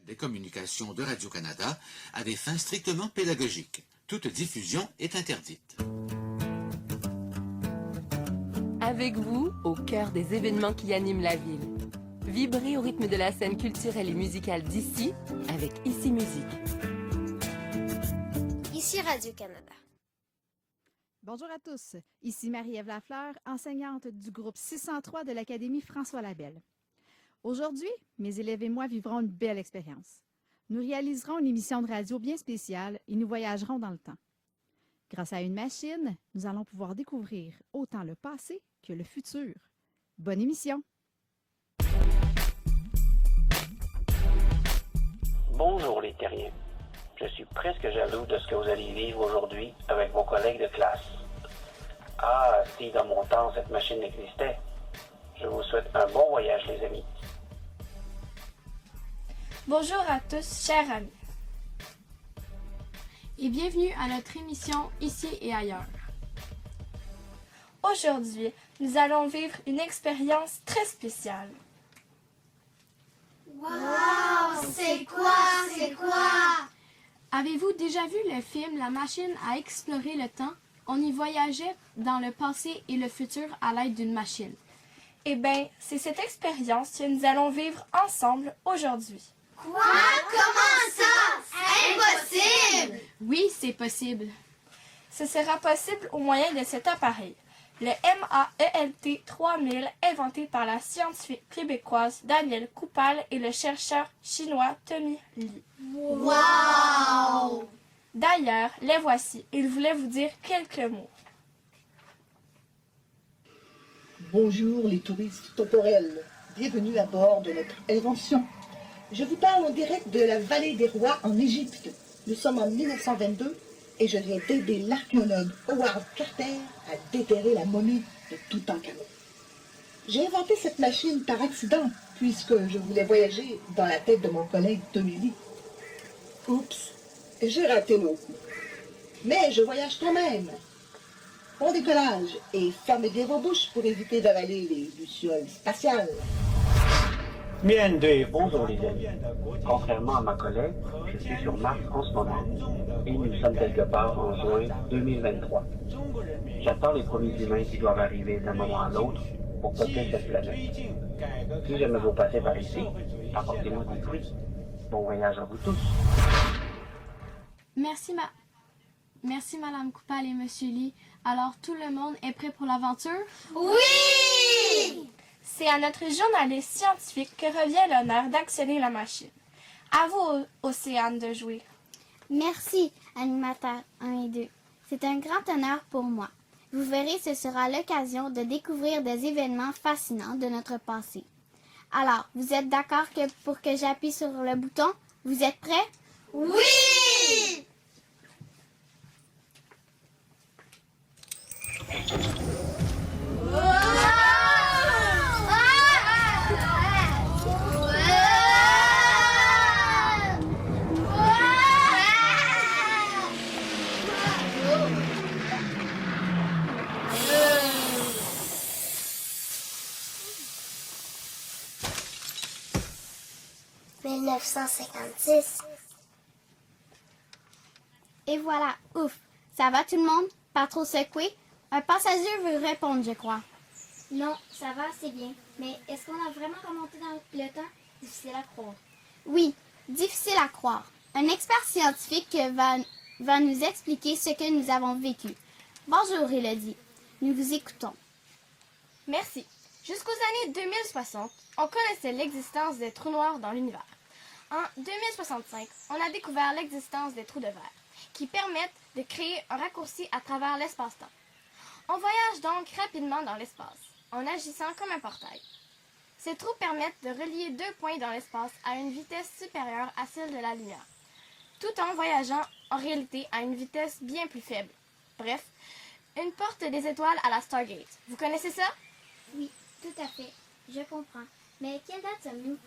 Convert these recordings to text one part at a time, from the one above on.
des communications de Radio-Canada à des fins strictement pédagogiques. Toute diffusion est interdite. Avec vous, au cœur des événements qui animent la ville. Vibrez au rythme de la scène culturelle et musicale d'ici avec Ici Musique. Ici Radio-Canada. Bonjour à tous, ici Marie-Ève Lafleur, enseignante du groupe 603 de l'Académie François Labelle. Aujourd'hui, mes élèves et moi vivrons une belle expérience. Nous réaliserons une émission de radio bien spéciale et nous voyagerons dans le temps. Grâce à une machine, nous allons pouvoir découvrir autant le passé que le futur. Bonne émission! Bonjour les terriens. Je suis presque jaloux de ce que vous allez vivre aujourd'hui avec vos collègues de classe. Ah, si dans mon temps cette machine existait. Je vous souhaite un bon voyage les amis. Bonjour à tous, chers amis. Et bienvenue à notre émission Ici et ailleurs. Aujourd'hui, nous allons vivre une expérience très spéciale. Wow! C'est quoi? Avez-vous déjà vu le film La machine à explorer le temps? On y voyageait dans le passé et le futur à l'aide d'une machine. Eh bien, c'est cette expérience que nous allons vivre ensemble aujourd'hui. Quoi? Comment ça? Impossible! Oui, c'est possible. Ce sera possible au moyen de cet appareil, le MAELT 3000, inventé par la scientifique québécoise Danielle Coupal et le chercheur chinois Tommy Li. Wow! D'ailleurs, les voici. Ils voulaient vous dire quelques mots. Bonjour les touristes temporels. Bienvenue à bord de notre invention. Je vous parle en direct de la vallée des rois en Égypte. Nous sommes en 1922 et je viens d'aider l'archéologue Howard Carter à déterrer la momie de Toutankhamon. J'ai inventé cette machine par accident puisque je voulais voyager dans la tête de mon collègue Tommy Lee. Oups, j'ai raté mon coup. Mais je voyage quand même. Bon décollage et fermez bien vos bouches pour éviter d'avaler les lucioles spatiales. Bonjour les amis. Contrairement à ma collègue, je suis sur Mars en ce moment et nous sommes quelque part en juin 2023. J'attends les premiers humains qui doivent arriver d'un moment à l'autre pour peupler cette planète. Si jamais vous passez par ici, apportez-moi des fruits. Bon voyage à vous tous. Merci Madame Coupal et Monsieur Lee. Alors tout le monde est prêt pour l'aventure? Oui! C'est à notre journaliste scientifique que revient l'honneur d'actionner la machine. À vous, Océane, de jouer. Merci, animateur 1 et 2. C'est un grand honneur pour moi. Vous verrez, ce sera l'occasion de découvrir des événements fascinants de notre passé. Alors, vous êtes d'accord pour que j'appuie sur le bouton? Vous êtes prêts? Oui! « 1956. Et voilà, ouf! Ça va tout le monde? Pas trop secoué? Un passager veut répondre, je crois. Non, ça va, c'est bien. Mais est-ce qu'on a vraiment remonté dans le temps? Difficile à croire. Oui, difficile à croire. Un expert scientifique va nous expliquer ce que nous avons vécu. Bonjour, Élodie. Nous vous écoutons. Merci. Jusqu'aux années 2060, on connaissait l'existence des trous noirs dans l'univers. En 2065, on a découvert l'existence des trous de verre, qui permettent de créer un raccourci à travers l'espace-temps. On voyage donc rapidement dans l'espace, en agissant comme un portail. Ces trous permettent de relier deux points dans l'espace à une vitesse supérieure à celle de la lumière, tout en voyageant en réalité à une vitesse bien plus faible. Bref, une porte des étoiles à la Stargate. Vous connaissez ça? Oui, tout à fait. Je comprends. Mais quelle date sommes-nous?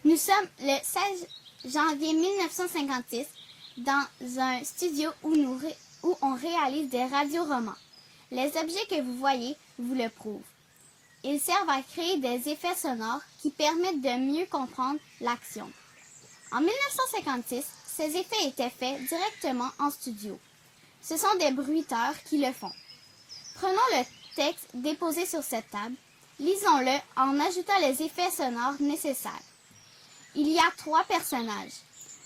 Nous sommes le 16 janvier 1956 dans un studio où on réalise des radioromans. Les objets que vous voyez vous le prouvent. Ils servent à créer des effets sonores qui permettent de mieux comprendre l'action. En 1956, ces effets étaient faits directement en studio. Ce sont des bruiteurs qui le font. Prenons le texte déposé sur cette table, lisons-le en ajoutant les effets sonores nécessaires. Il y a 3 personnages.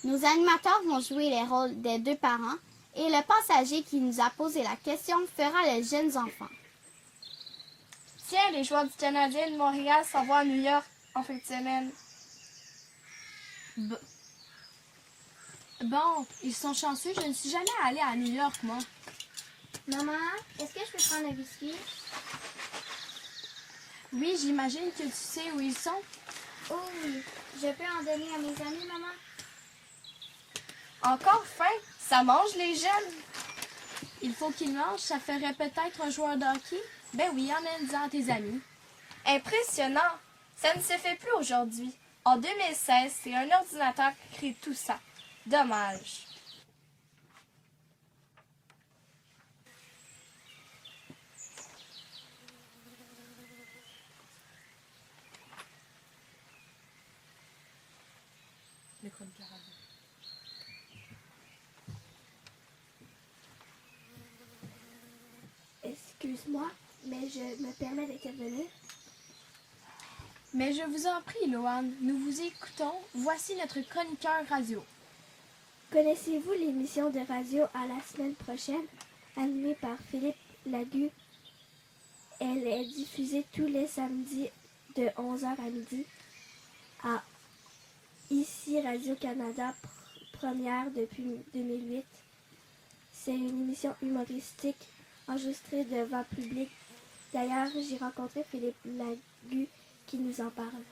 Nos animateurs vont jouer les rôles des 2 parents et le passager qui nous a posé la question fera les jeunes enfants. Tiens, les joueurs du Canadien de Montréal s'en vont à New York en fin de semaine. Bon, ils sont chanceux, je ne suis jamais allée à New York, moi. Maman, est-ce que je peux prendre un biscuit? Oui, j'imagine que tu sais où ils sont. Oh oui, je peux en donner à mes amis, maman? Encore faim? Ça mange les jeunes? Il faut qu'ils mangent, ça ferait peut-être un joueur de hockey. Ben oui, emmène-en à tes amis. Impressionnant! Ça ne se fait plus aujourd'hui. En 2016, c'est un ordinateur qui crée tout ça. Dommage. Excuse-moi, mais je me permets d'intervenir. Mais je vous en prie, Loane, nous vous écoutons. Voici notre chroniqueur radio. Connaissez-vous l'émission de radio à la semaine prochaine, animée par Philippe Lagu? Elle est diffusée tous les samedis de 11h à midi à ici Radio-Canada, première depuis 2008. C'est une émission humoristique enregistrée devant public. D'ailleurs, j'ai rencontré Philippe Lagu qui nous en parle.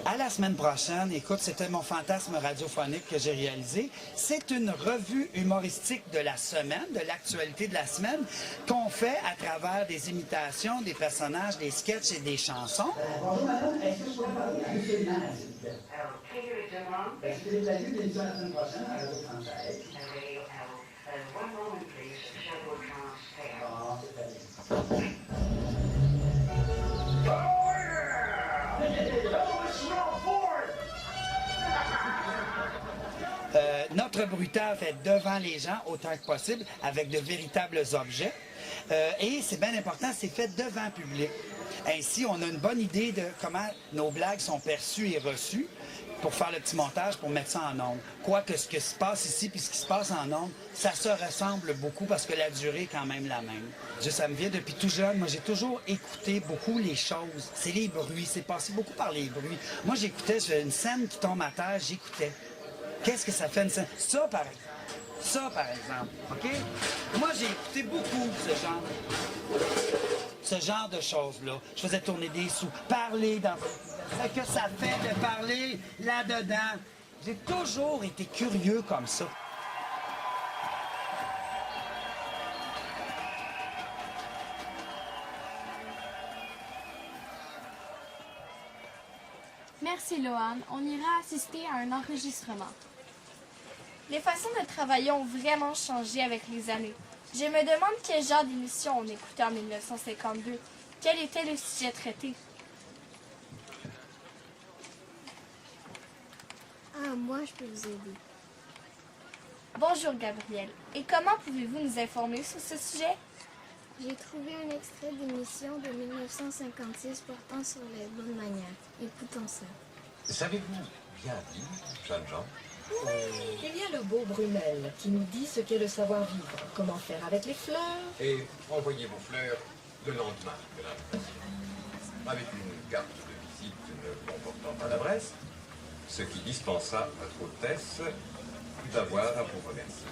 À la semaine prochaine, écoute, c'était mon fantasme radiophonique que j'ai réalisé. C'est une revue humoristique de la semaine, de l'actualité de la semaine, qu'on fait à travers des imitations, des personnages, des sketchs et des chansons. Bonjour madame, est-ce que je pourrais parler à M. Linares, s'il vous plaît? Alors, est-ce que vous avez vu l'émission la semaine prochaine à Radio Française? Ah, c'est très bien. Notre bruiteur fait devant les gens autant que possible avec de véritables objets. Et c'est bien important, c'est fait devant le public. Ainsi, on a une bonne idée de comment nos blagues sont perçues et reçues pour faire le petit montage, pour mettre ça en ondes. Quoique ce qui se passe ici puis ce qui se passe en ondes, ça se ressemble beaucoup parce que la durée est quand même la même. Ça me vient depuis tout jeune. Moi, j'ai toujours écouté beaucoup les choses. C'est les bruits. C'est passé beaucoup par les bruits. Moi, j'écoutais une scène qui tombe à terre, j'écoutais. Qu'est-ce que ça fait une scène? Ça, par exemple. OK? Moi, j'ai écouté beaucoup ce genre de choses-là. Je faisais tourner des sous, parler dans... Ce que ça fait de parler là-dedans. J'ai toujours été curieux comme ça. Merci, Loane. On ira assister à un enregistrement. Les façons de travailler ont vraiment changé avec les années. Je me demande quel genre d'émission on écoutait en 1952. Quel était le sujet traité? Ah, moi, je peux vous aider. Bonjour Gabriel. Et comment pouvez-vous nous informer sur ce sujet? J'ai trouvé un extrait d'émission de 1956 portant sur les bonnes manières. Écoutons ça. Savez-vous bien dire, jeunes gens? Oui, il y a le beau Brunel qui nous dit ce qu'est le savoir-vivre, comment faire avec les fleurs. Et envoyez vos fleurs le lendemain de l'invitation, avec une carte de visite ne comportant pas d'adresse, ce qui dispensa à votre hôtesse d'avoir à vous remercier.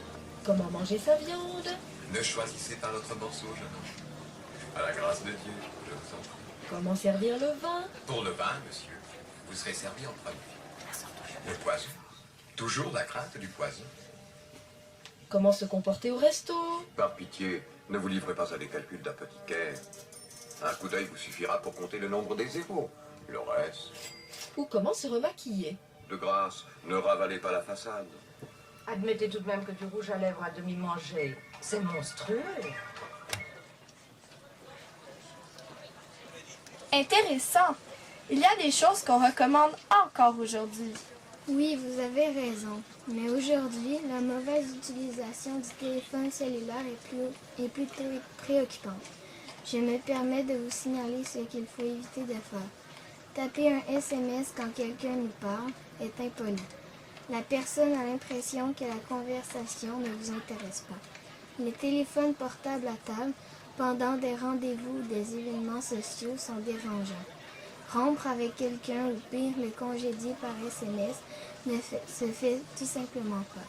Comment manger sa viande? Ne choisissez pas notre morceau, jeune homme. À la grâce de Dieu, je vous en prie. Comment servir le vin? Pour le vin, monsieur, vous serez servi en premier. Le poison. Toujours la crainte du poison. Comment se comporter au resto? Par pitié, ne vous livrez pas à des calculs d'apothicaire. Un coup d'œil vous suffira pour compter le nombre des zéros. Le reste... Ou comment se remaquiller? De grâce, ne ravalez pas la façade. Admettez tout de même que du rouge à lèvres à demi mangé C'est monstrueux. Intéressant. Il y a des choses qu'on recommande encore aujourd'hui. Oui, vous avez raison. Mais aujourd'hui, la mauvaise utilisation du téléphone cellulaire est plus préoccupante. Je me permets de vous signaler ce qu'il faut éviter de faire. Taper un SMS quand quelqu'un nous parle est impoli. La personne a l'impression que la conversation ne vous intéresse pas. Les téléphones portables à table pendant des rendez-vous ou des événements sociaux sont dérangeants. Rompre avec quelqu'un ou pire le congédier par SMS ne se fait tout simplement pas.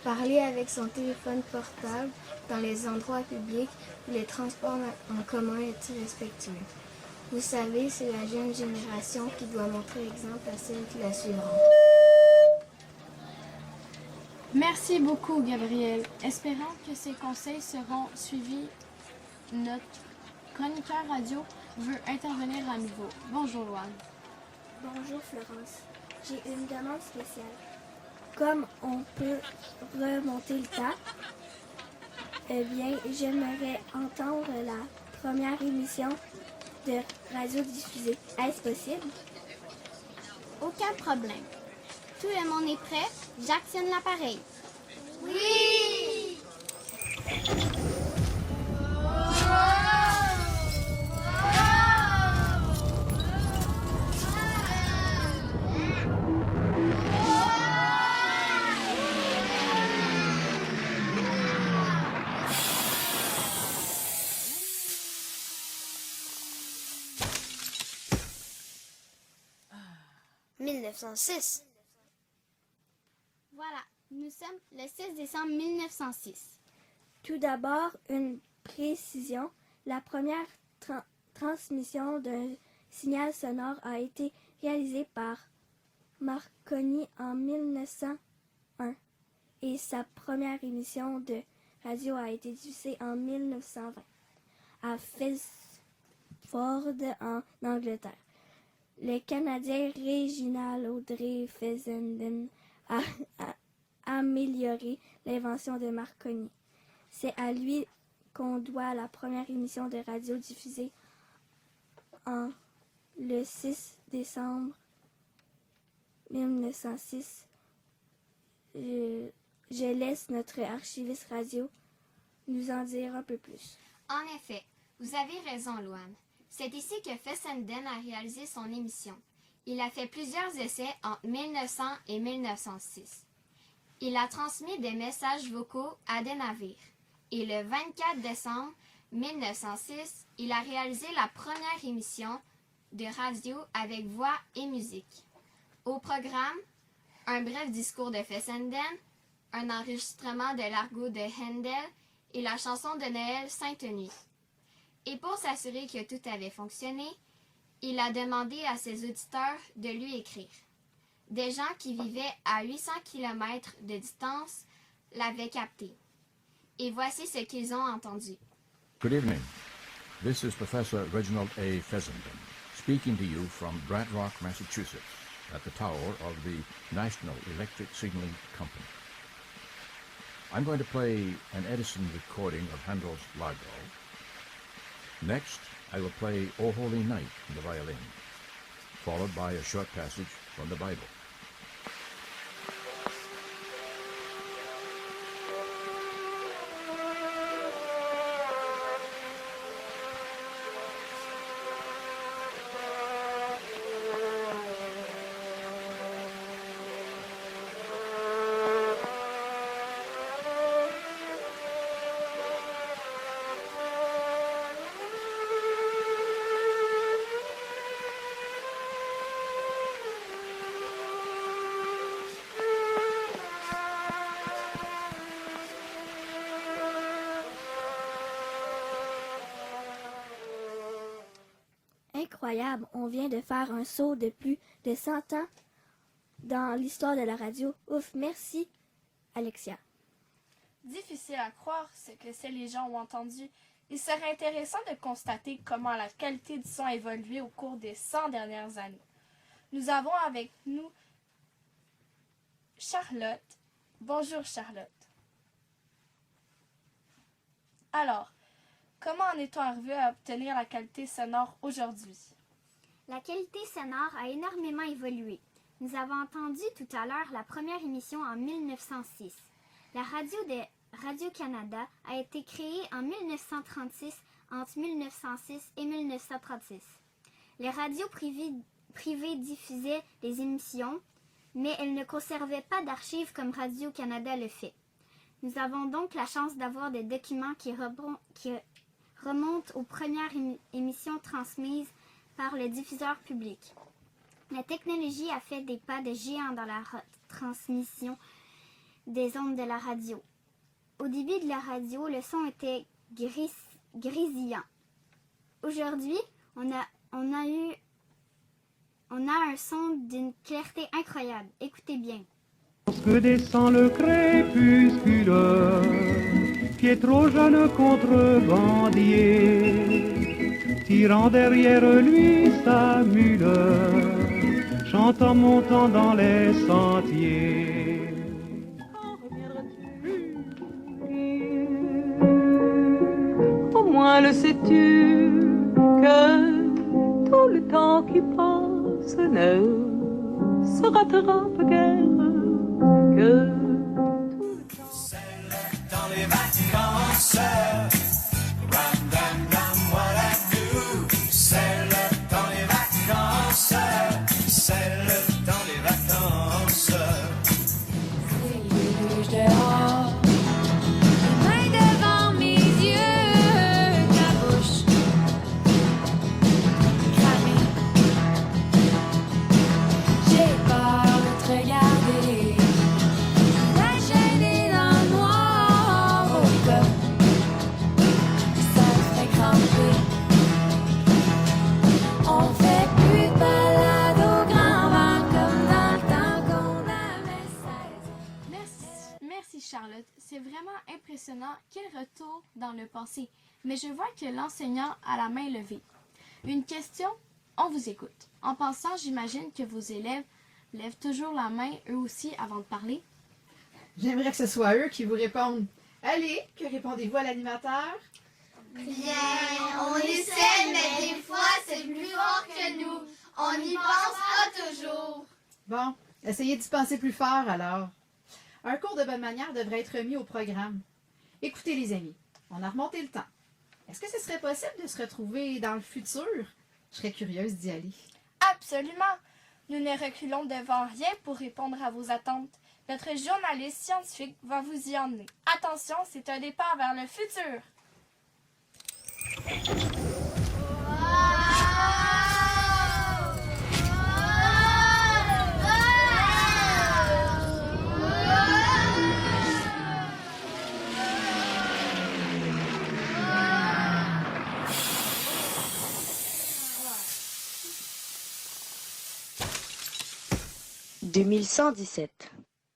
Parler avec son téléphone portable dans les endroits publics ou les transports en commun est irrespectueux. Vous savez, c'est la jeune génération qui doit montrer l'exemple à celle qui la suivra. Merci beaucoup, Gabriel. Espérons que ces conseils seront suivis. Notre chroniqueur radio veut intervenir à nouveau. Bonjour, Loane. Bonjour, Florence. J'ai une demande spéciale. Comme on peut remonter le temps, eh bien, j'aimerais entendre la première émission de radio diffusée. Est-ce possible? Aucun problème. Tout le monde est prêt? J'actionne l'appareil. Oui! 1906. Voilà, nous sommes le 6 décembre 1906. Tout d'abord, une précision. La première transmission d'un signal sonore a été réalisée par Marconi en 1901 et sa première émission de radio a été diffusée en 1920 à Felsford en Angleterre. Le Canadien Réginald Audrey Fessenden a amélioré l'invention de Marconi. C'est à lui qu'on doit la première émission de radio diffusée le 6 décembre 1906. Je laisse notre archiviste radio nous en dire un peu plus. En effet, vous avez raison, Loane. C'est ici que Fessenden a réalisé son émission. Il a fait plusieurs essais entre 1900 et 1906. Il a transmis des messages vocaux à des navires. Et le 24 décembre 1906, il a réalisé la première émission de radio avec voix et musique. Au programme, un bref discours de Fessenden, un enregistrement de l'argot de Handel et la chanson de Noël Sainte Nuit. Et pour s'assurer que tout avait fonctionné, il a demandé à ses auditeurs de lui écrire. Des gens qui vivaient à 800 km de distance l'avaient capté. Et voici ce qu'ils ont entendu. Good evening. This is Professor Reginald A. Fessenden, speaking to you from Brant Rock, Massachusetts, at the tower of the National Electric Signaling Company. I'm going to play an Edison recording of Handel's Largo. Next, I will play O Holy Night on the violin, followed by a short passage from the Bible. Incroyable, on vient de faire un saut de plus de 100 ans dans l'histoire de la radio. Ouf, merci Alexia. Difficile à croire ce que les gens ont entendu. Il serait intéressant de constater comment la qualité du son a évolué au cours des 100 dernières années. Nous avons avec nous Charlotte. Bonjour Charlotte. Alors, comment en est-on arrivé à obtenir la qualité sonore aujourd'hui? La qualité sonore a énormément évolué. Nous avons entendu tout à l'heure la première émission en 1906. La radio de Radio-Canada a été créée en 1936, entre 1906 et 1936. Les radios privées diffusaient les émissions, mais elles ne conservaient pas d'archives comme Radio-Canada le fait. Nous avons donc la chance d'avoir des documents qui remontent aux premières émissions transmises par le diffuseur public. La technologie a fait des pas de géant dans la transmission des ondes de la radio. Au début de la radio, le son était grésillant. Aujourd'hui, on a un son d'une clarté incroyable. Écoutez bien. Lorsque descend le crépuscule, Pietro jeune contrebandier, tirant derrière lui sa mule, chantant montant dans les sentiers. Au moins le sais-tu que tout le temps qui passe ne se rattrape guère que dans les vacances. Ram, dam, dam, what I do. C'est le dans les vacances. C'est le dans les vacances. Bouge dehors, main devant mes yeux, ta bouche cramée. J'ai peur de te regarder. La chaîne est dans le noir au cas ça te fait cramper. On fait plus de balade au grand vent comme dans le temps qu'on avait 16. Merci Charlotte, c'est vraiment impressionnant. Quel retour dans le passé. Mais je vois que l'enseignant a la main levée. Une question, on vous écoute. En pensant, j'imagine que vos élèves lèvent toujours la main eux aussi avant de parler. J'aimerais que ce soit eux qui vous répondent. Allez, que répondez-vous à l'animateur? Bien, on essaie, mais des fois, c'est plus fort que nous. On n'y pense pas toujours. Bon, essayez d'y penser plus fort alors. Un cours de bonne manière devrait être mis au programme. Écoutez les amis, on a remonté le temps. Est-ce que ce serait possible de se retrouver dans le futur? Je serais curieuse d'y aller. Absolument! Nous ne reculons devant rien pour répondre à vos attentes. Notre journaliste scientifique va vous y emmener. Attention, c'est un départ vers le futur!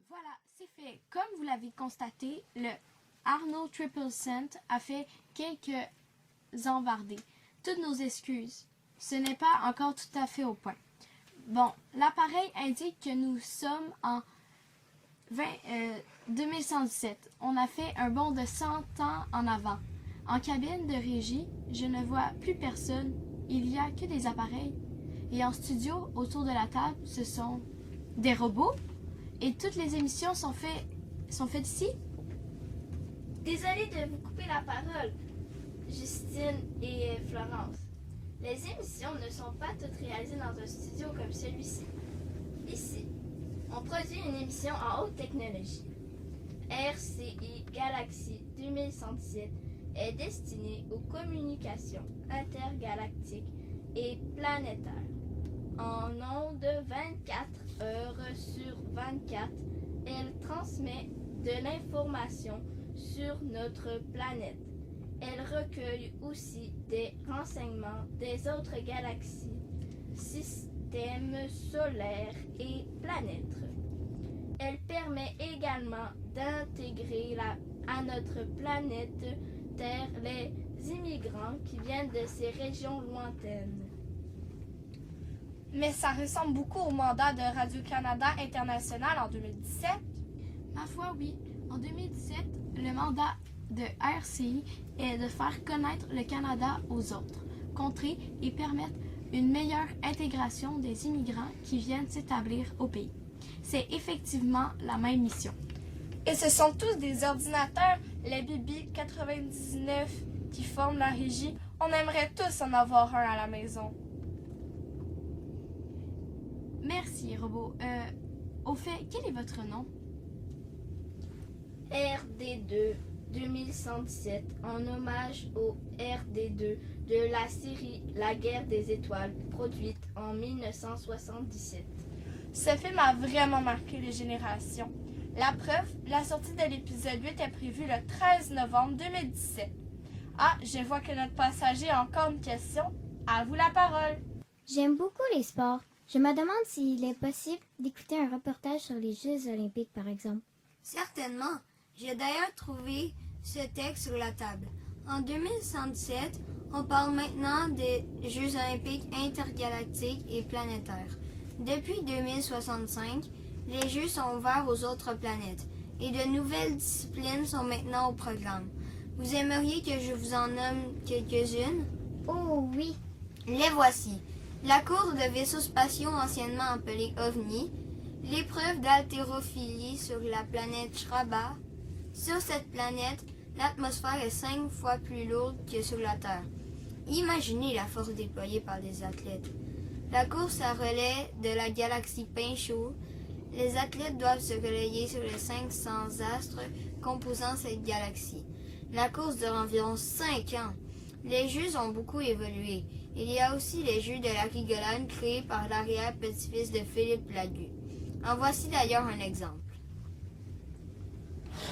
Voilà, c'est fait. Comme vous l'avez constaté, le Arnold Triple Cent a fait quelques embardés. Toutes nos excuses. Ce n'est pas encore tout à fait au point. Bon, l'appareil indique que nous sommes en 2117. On a fait un bond de 100 ans en avant. En cabine de régie, je ne vois plus personne. Il n'y a que des appareils. Et en studio, autour de la table, ce sont des robots. Et toutes les émissions sont faites ici. Désolée de vous couper la parole, Justine et Florence. Les émissions ne sont pas toutes réalisées dans un studio comme celui-ci. Ici, on produit une émission en haute technologie. RCI Galaxy 2117 est destinée aux communications intergalactiques et planétaires. En ondes 24 heures sur 24, elle transmet de l'information sur notre planète. Elle recueille aussi des renseignements des autres galaxies, systèmes solaires et planètes. Elle permet également d'intégrer à notre planète Terre les immigrants qui viennent de ces régions lointaines. Mais ça ressemble beaucoup au mandat de Radio-Canada International en 2017. Ma foi, oui. En 2017, le mandat de RCI est de faire connaître le Canada aux autres contrées et permettre une meilleure intégration des immigrants qui viennent s'établir au pays. C'est effectivement la même mission. Et ce sont tous des ordinateurs, les Bibi 99 qui forment la régie. On aimerait tous en avoir un à la maison. Merci, robot. Au fait, quel est votre nom? RD2 2117 en hommage au RD2 de la série La Guerre des Étoiles produite en 1977. Ce film a vraiment marqué les générations. La preuve, la sortie de l'épisode 8 est prévue le 13 novembre 2017. Ah, je vois que notre passager a encore une question. À vous la parole. J'aime beaucoup les sports. Je me demande s'il est possible d'écouter un reportage sur les Jeux olympiques, par exemple. Certainement. J'ai d'ailleurs trouvé ce texte sur la table. En 2017, on parle maintenant des Jeux olympiques intergalactiques et planétaires. Depuis 2065, les Jeux sont ouverts aux autres planètes et de nouvelles disciplines sont maintenant au programme. Vous aimeriez que je vous en nomme quelques-unes? Oh oui. Les voici. La course de vaisseaux spatiaux anciennement appelée OVNI, l'épreuve d'haltérophilie sur la planète Shraba. Sur cette planète, l'atmosphère est 5 fois plus lourde que sur la Terre. Imaginez la force déployée par les athlètes. La course à relais de la galaxie Pinchot. Les athlètes doivent se relayer sur les 500 astres composant cette galaxie. La course dure environ 5 ans. Les Jeux ont beaucoup évolué. Il y a aussi les Jeux de la rigolade créés par l'arrière-petit-fils de Philippe Lagu. En voici d'ailleurs un exemple.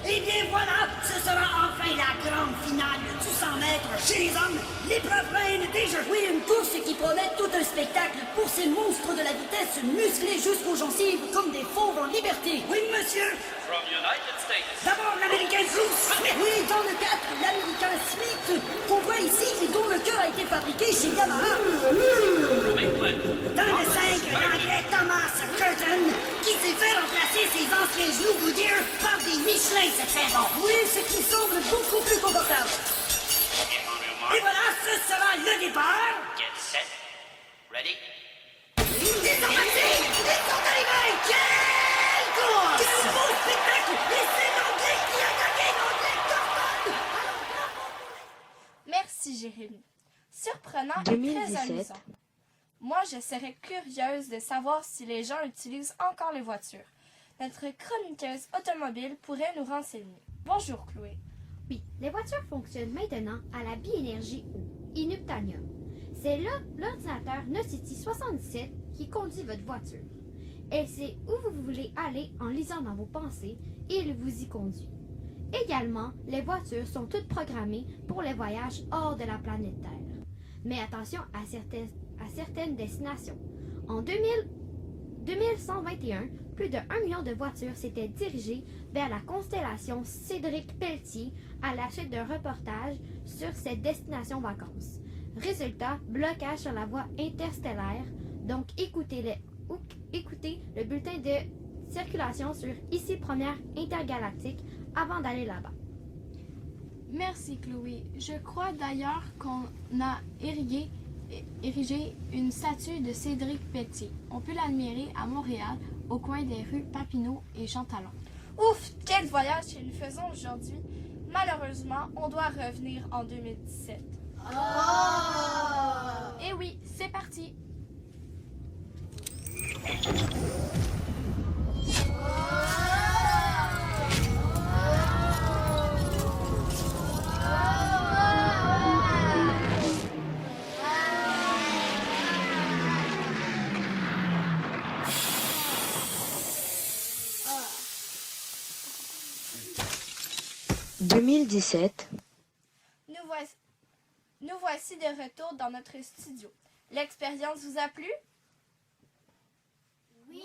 Eh bien voilà, ce sera enfin la grande finale du 100 mètres chez les hommes. L'épreuve reine déjà jouée, une course qui promet tout un spectacle pour ces monstres de la vitesse musclés jusqu'aux gencives comme des fauves en liberté. Oui, monsieur. From United States. D'abord l'américain Bruce Smith. Oui, dans le 4, l'américain Smith, qu'on voit ici et dont le cœur a été fabriqué chez Yamaha. Dans le 5, l'anglais Thomas Curtin, qui s'est fait remplacer ses anciens genoux Goodyear par des Michelin, c'est très bon. Oui, ce qui semble beaucoup plus confortable. Et voilà, ce sera le départ. Get set. Ready? Ils sont partis! Ils sont arrivés! Quelle course! Quel beau spectacle! Et c'est l'anglais qui a gagné, l'anglais Thornton! Merci, Jérémy. Surprenant et 2017. très amusant. Moi, je serais curieuse de savoir si les gens utilisent encore les voitures. Notre chroniqueuse automobile pourrait nous renseigner. Bonjour, Chloé. Oui, les voitures fonctionnent maintenant à la biénergie ou inuptanium. C'est là l'ordinateur Nocity 77 qui conduit votre voiture. Elle sait où vous voulez aller en lisant dans vos pensées et il vous y conduit. Également, les voitures sont toutes programmées pour les voyages hors de la planète Terre. Mais attention à certaines destinations. En 2121, plus de 1 million de voitures s'étaient dirigées vers la constellation Cédric Pelletier à la suite d'un reportage sur cette destination vacances. Résultat, blocage sur la voie interstellaire. Donc écoutez le bulletin de circulation sur Ici Première Intergalactique avant d'aller là-bas. Merci, Chloé. Je crois d'ailleurs qu'on a érigé une statue de Cédric Pelletier. On peut l'admirer à Montréal, au coin des rues Papineau et Jean Talon. Ouf, quel voyage que nous faisons aujourd'hui. Malheureusement, on doit revenir en 2017. Et oui, c'est parti. « 2017. Nous voici de retour dans notre studio. L'expérience vous a plu? Oui,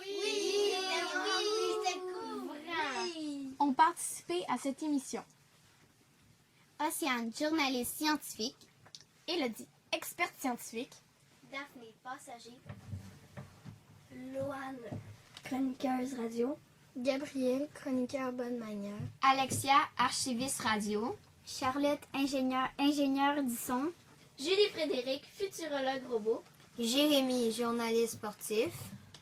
c'est cool. Ont participé à cette émission. Océane, journaliste scientifique. Élodie, experte scientifique. Daphné, passager. Loane, chroniqueuse radio. Gabriel, chroniqueur bonne manière. Alexia, archiviste radio. Charlotte, ingénieure du son. Julie Frédéric, futurologue robot. Jérémy, journaliste sportif.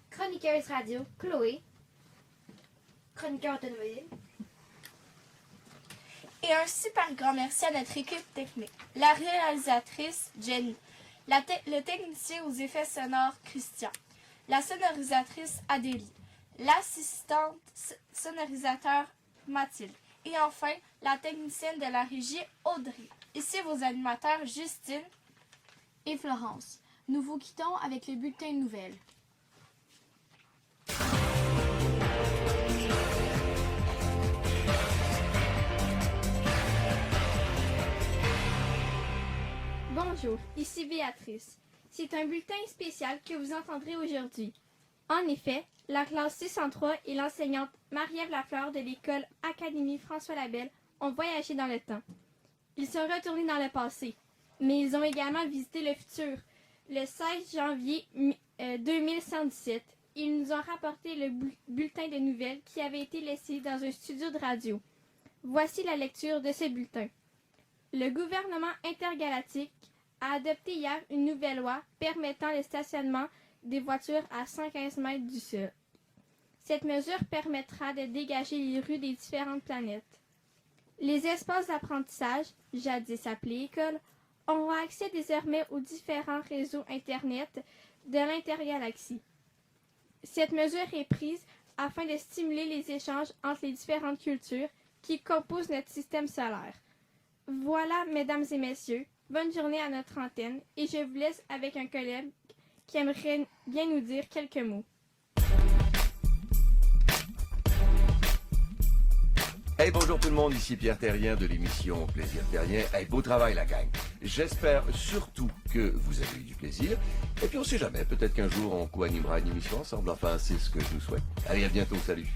Chroniqueuse radio, Chloé. Chroniqueur automobile. Et un super grand merci à notre équipe technique. La réalisatrice, Jenny. Le technicien aux effets sonores, Christian. La sonorisatrice, Adélie. L'assistante sonorisateur, Mathilde. Et enfin, la technicienne de la régie, Audrey. Ici vos animateurs, Justine et Florence. Nous vous quittons avec le bulletin de nouvelles. Bonjour, ici Béatrice. C'est un bulletin spécial que vous entendrez aujourd'hui. En effet, la classe 603 et l'enseignante Marie-Ève Lafleur de l'école Académie François Labelle ont voyagé dans le temps. Ils sont retournés dans le passé, mais ils ont également visité le futur. Le 16 janvier 2117, ils nous ont rapporté le bulletin de nouvelles qui avait été laissé dans un studio de radio. Voici la lecture de ce bulletin. Le gouvernement intergalactique a adopté hier une nouvelle loi permettant le stationnement des voitures à 115 mètres du sol. Cette mesure permettra de dégager les rues des différentes planètes. Les espaces d'apprentissage, jadis appelés écoles, auront accès désormais aux différents réseaux Internet de l'intergalaxie. Cette mesure est prise afin de stimuler les échanges entre les différentes cultures qui composent notre système solaire. Voilà, mesdames et messieurs, bonne journée à notre antenne et je vous laisse avec un collègue qui aimerait bien nous dire quelques mots. Hey, bonjour tout le monde, ici Pierre Terrien de l'émission Plaisir Terrien. Hey, beau travail la gang. J'espère surtout que vous avez eu du plaisir. Et puis on sait jamais, peut-être qu'un jour on co-animera une émission ensemble. Enfin, c'est ce que je vous souhaite. Allez, à bientôt, salut.